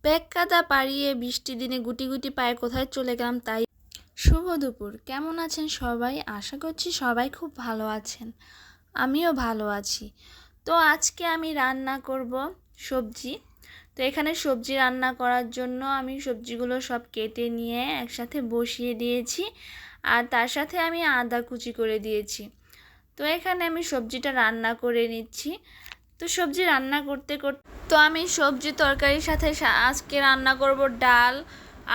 Bag কাদা পাড়িয়ে বৃষ্টি দিনে গুটি গুটি পায়ে কোথায় চলে গেলাম তাই। শুভ দুপুর, কেমন আছেন সবাই? আশা করছি সবাই খুব ভালো আছেন, আমিও ভালো আছি। তো আজকে আমি রান্না করব সবজি। তো এখানে সবজি রান্না করার জন্য আমি সবজিগুলো সব কেটে নিয়ে একসাথে বসিয়ে দিয়েছি, আর তার সাথে আমি আদা কুচি করে দিয়েছি। তো এখানে আমি সবজিটা রান্না করে নিচ্ছি। তো সবজি রান্না করতে করতে তো আমি সবজি তরকারির সাথে আজকে রান্না করব ডাল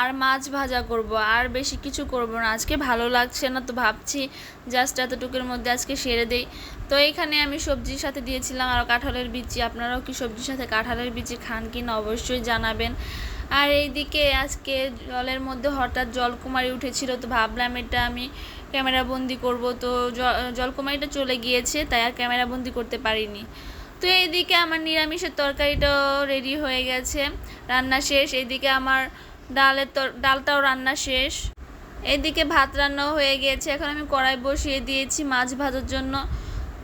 আর মাছ ভাজা করব, আর বেশি কিছু করব না। আজকে ভালো লাগছে না, তো ভাবছি জাস্ট এতটুকুর মধ্যে আজকে সেরে দেই। তো এখানে আমি সবজির সাথে দিয়েছিলাম আর কাঁঠালের বিচি। আপনারাও কি সবজির সাথে কাঁঠালের বিচি খান কি না অবশ্যই জানাবেন। আর এইদিকে আজকে জলের মধ্যে হঠাৎ জলকুমারী উঠেছিল, তো ভাবলাম এটা আমি ক্যামেরা বন্দি করব। তো জলকুমারীটা চলে গিয়েছে, তাই আর ক্যামেরা বন্দি করতে পারিনি। তো এইদিকে আমার নিরামিষের তরকারিটাও রেডি হয়ে গেছে, রান্না শেষ। এইদিকে আমার ডালটাও রান্না শেষ। এইদিকে ভাত রান্নাও হয়ে গিয়েছে। এখন আমি কড়াই বসিয়ে দিয়েছি মাছ ভাজার জন্য।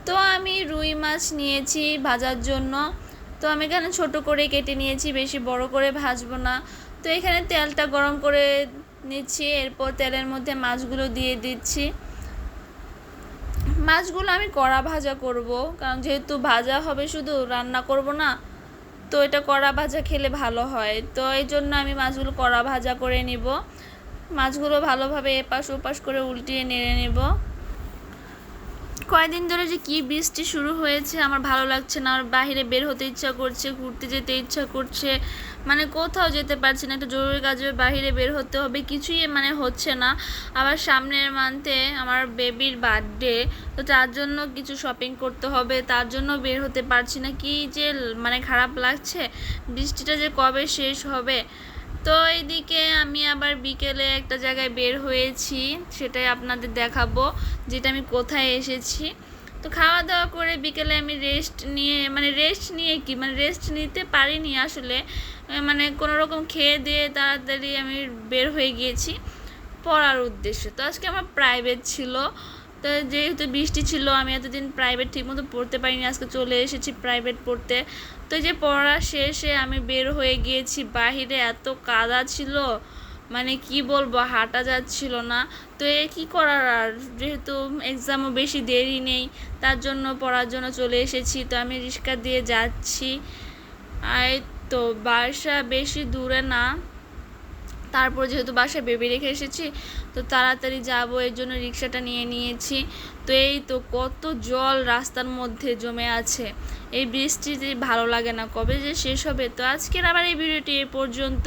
তো আমি রুই মাছ নিয়েছি ভাজার জন্য। তো আমি এখানে ছোট করে কেটে নিয়েছি, বেশি বড় করে ভাজবো না। তো এখানে তেলটা গরম করে নিচ্ছি, এরপর তেলের মধ্যে মাছগুলো দিয়ে দিচ্ছি। মাছগুলো আমি কড়া ভাজা করব, কারণ যেহেতু ভাজা হবে শুধু, রান্না করব না, তো এটা কড়া ভাজা খেলে ভালো হয়। তো এই জন্য আমি মাছগুলো কড়া ভাজা করে নিব। মাছগুলো ভালোভাবে এপাশ ওপাশ করে উল্টিয়ে নেড়ে নেব। কয়েকদিন ধরে যে কি বৃষ্টি শুরু হয়েছে, আমার ভালো লাগছে না। আর বাইরে বের হতে ইচ্ছা করছে, ঘুরতে যেতে ইচ্ছা করছে, মানে কোথাও যেতে পারছি না। একটা জরুরি কাজে বাইরে বের হতে হবে, কিছুই মানে হচ্ছে না। আবার সামনের মান্থে আমার বেবির বার্থডে, তো তার জন্য কিছু শপিং করতে হবে, তার জন্য বের হতে পারছি না। কি যে মানে খারাপ লাগছে, বৃষ্টিটা যে কবে শেষ হবে। তো এইদিকে আমি আবার বিকেলে একটা জায়গায় বের হয়েছি, সেটাই আপনাদের দেখাবো যেটা আমি কোথায় এসেছি। তো খাওয়া দাওয়া করে বিকেলে আমি রেস্ট নিতে পারিনি আসলে, মানে কোনো রকম খেয়ে দিয়ে তাড়াতাড়ি আমি বের হয়ে গিয়েছি পড়ার উদ্দেশ্যে। তো আজকে আমার প্রাইভেট ছিল, তো যেহেতু বৃষ্টি ছিল আমি এতদিন প্রাইভেট ঠিকমতো পড়তে পারিনি, আজকে চলে এসেছি প্রাইভেট পড়তে। তো যে পড়া শেষে আমি বের হয়ে গিয়েছি, বাহিরে এত কাদা ছিল, মানে কি বলবো, হাঁটা যাচ্ছিল না। তো এ কী করার, আর যেহেতু এক্সামও বেশি দেরি নেই, তার জন্য পড়ার জন্য চলে এসেছি। তো আমি রিক্সা দিয়ে যাচ্ছি, আর তো বাসা বেশি দূরে না, তারপর যেহেতু বাসায় বেবি রেখে এসেছি, তো তাড়াতাড়ি যাবো, এর জন্য রিক্সাটা নিয়ে নিয়েছি। তো এই তো কত জল রাস্তার মধ্যে জমে আছে, এই বৃষ্টিতে ভালো লাগে না, কবে যে শেষ হবে। তো আজকের আবার এই ভিডিওটি এ পর্যন্ত।